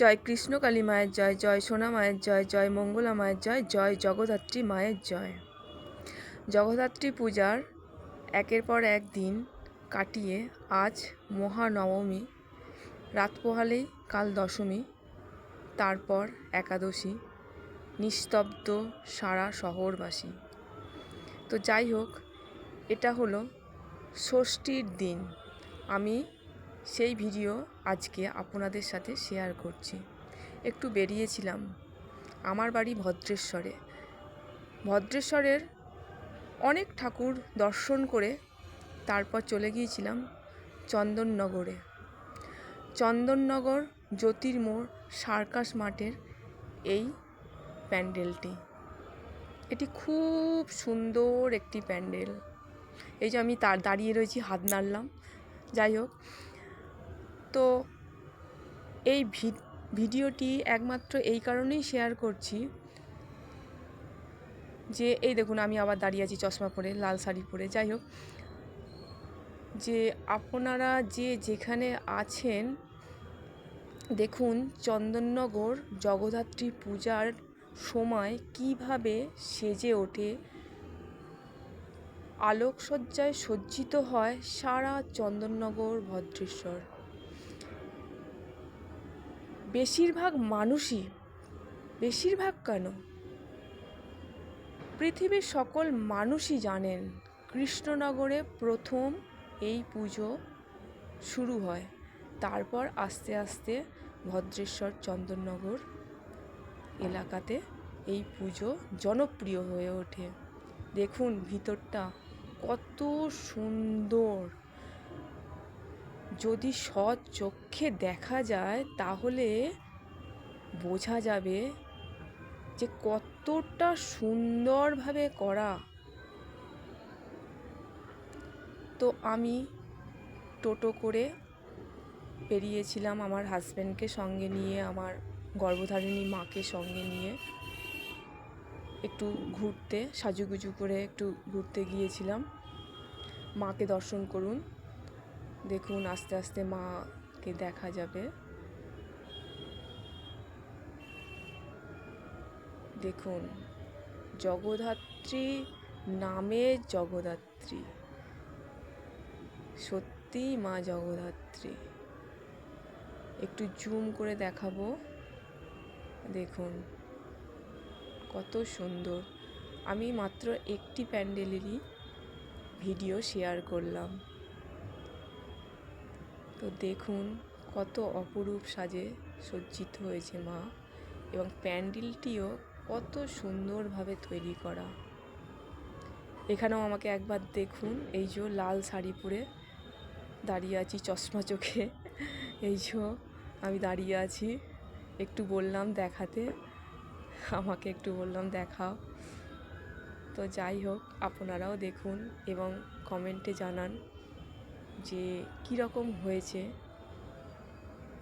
জয় কৃষ্ণকালী মায়ের জয়, জয় সোনা মায়ের জয়, জয় মঙ্গলা মায়ের জয়, জয় জগদ্ধাত্রী মায়ের জয়। জগদ্ধাত্রী পূজার একের পর এক দিন কাটিয়ে আজ মহানবমী, রাত পোহালেই কাল দশমী, তারপর একাদশী, নিস্তব্ধ সারা শহরবাসী। তো যাই হোক, এটা হলো ষষ্ঠীর দিন। আমি সেই ভিডিও আজকে আপনাদের সাথে শেয়ার করছি। একটু বেরিয়েছিলাম, আমার বাড়ি ভদ্রেশ্বরে। ভদ্রেশ্বরের অনেক ঠাকুর দর্শন করে তারপর চলে গিয়েছিলাম চন্দননগরে। চন্দননগর জ্যোতির্মোড় সার্কাস মাঠের এই প্যান্ডেলটি, এটি খুব সুন্দর একটি প্যান্ডেল। এই যে আমি তার দাঁড়িয়ে রয়েছি, হাত নাড়লাম। যাই হোক, তো এই ভিডিওটি একমাত্র এই কারণেই শেয়ার করছি যে এই দেখুন, আমি আবার দাঁড়িয়ে আছি চশমা পরে, লাল শাড়ি পরে। যাই হোক, যে আপনারা যে যেখানে আছেন, দেখুন চন্দননগর জগদ্ধাত্রী পূজার সময় কিভাবে সেজে ওঠে, আলোকসজ্জায় সজ্জিত হয় সারা চন্দননগর ভদ্রেশ্বর। বেশিরভাগ কেন, পৃথিবীর সকল মানুষই জানেন কৃষ্ণনগরে প্রথম এই পুজো শুরু হয়, তারপর আস্তে আস্তে ভদ্রেশ্বর চন্দননগর এলাকাতে এই পুজো জনপ্রিয় হয়ে ওঠে। দেখুন ভিতরটা কত সুন্দর, যদি সচক্ষে দেখা যায় তাহলে বোঝা যাবে যে কতটা সুন্দরভাবে করা। তো আমি টোটো করে বেরিয়েছিলাম আমার হাজব্যান্ডকে সঙ্গে নিয়ে, আমার গর্ভধারিণী মাকে সঙ্গে নিয়ে একটু ঘুরতে, সাজুগুজু করে একটু ঘুরতে গিয়েছিলাম। মাকে দর্শন করুন, দেখুন আস্তে আস্তে মাকে দেখা যাবে। দেখুন, জগদ্ধাত্রী নামে জগদ্ধাত্রী, সত্যি মা জগদ্ধাত্রী। একটু জুম করে দেখাবো, দেখুন কত সুন্দর। আমি মাত্র একটি প্যান্ডেলেরই ভিডিও শেয়ার করলাম। তো দেখুন কত অপরূপ সাজে সজ্জিত হয়েছে মা, এবং প্যান্ডেলটিও কত সুন্দরভাবে তৈরি করা। এখানেও আমাকে একবার দেখুন, এই যে লাল শাড়ি পরে দাঁড়িয়ে আছি চশমা চোখে, এই যে আমি দাঁড়িয়ে আছি। একটু বললাম দেখাতে, আমাকে একটু বললাম দেখাও। তো যাই হোক, আপনারাও দেখুন এবং কমেন্টে জানান যে কীরকম হয়েছে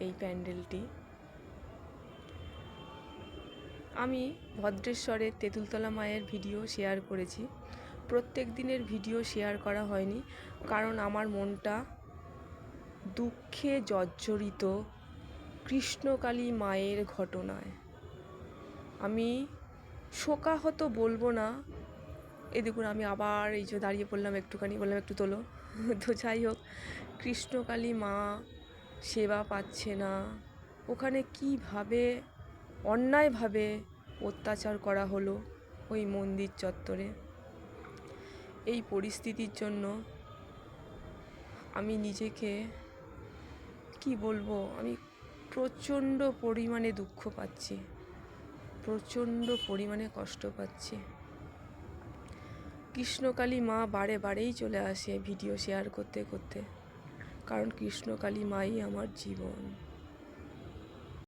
এই প্যান্ডেলটি। আমি ভদ্রেশ্বরের তেঁতুলতলা মায়ের ভিডিও শেয়ার করেছি, প্রত্যেক দিনের ভিডিও শেয়ার করা হয়নি, কারণ আমার মনটা দুঃখে জর্জরিত কৃষ্ণকালী মায়ের ঘটনায়। আমি শোকাহত বলবো না। এই দেখুন, আমি আবার এই যে দাঁড়িয়ে পড়লাম, একটুখানি বললাম একটু তোলো। তো যাই হোক, কৃষ্ণকালী মা সেবা পাচ্ছে না, ওখানে কিভাবে অন্যায়ভাবে অত্যাচার করা হলো ওই মন্দির চত্বরে। এই পরিস্থিতির জন্য আমি নিজেকে কি বলবো, আমি প্রচণ্ড পরিমাণে দুঃখ পাচ্ছি, প্রচণ্ড পরিমাণে কষ্ট পাচ্ছি। কৃষ্ণকালী মা বারেই চলে আসে ভিডিও শেয়ার করতে করতে, কারণ কৃষ্ণকালী মাই আমার জীবন।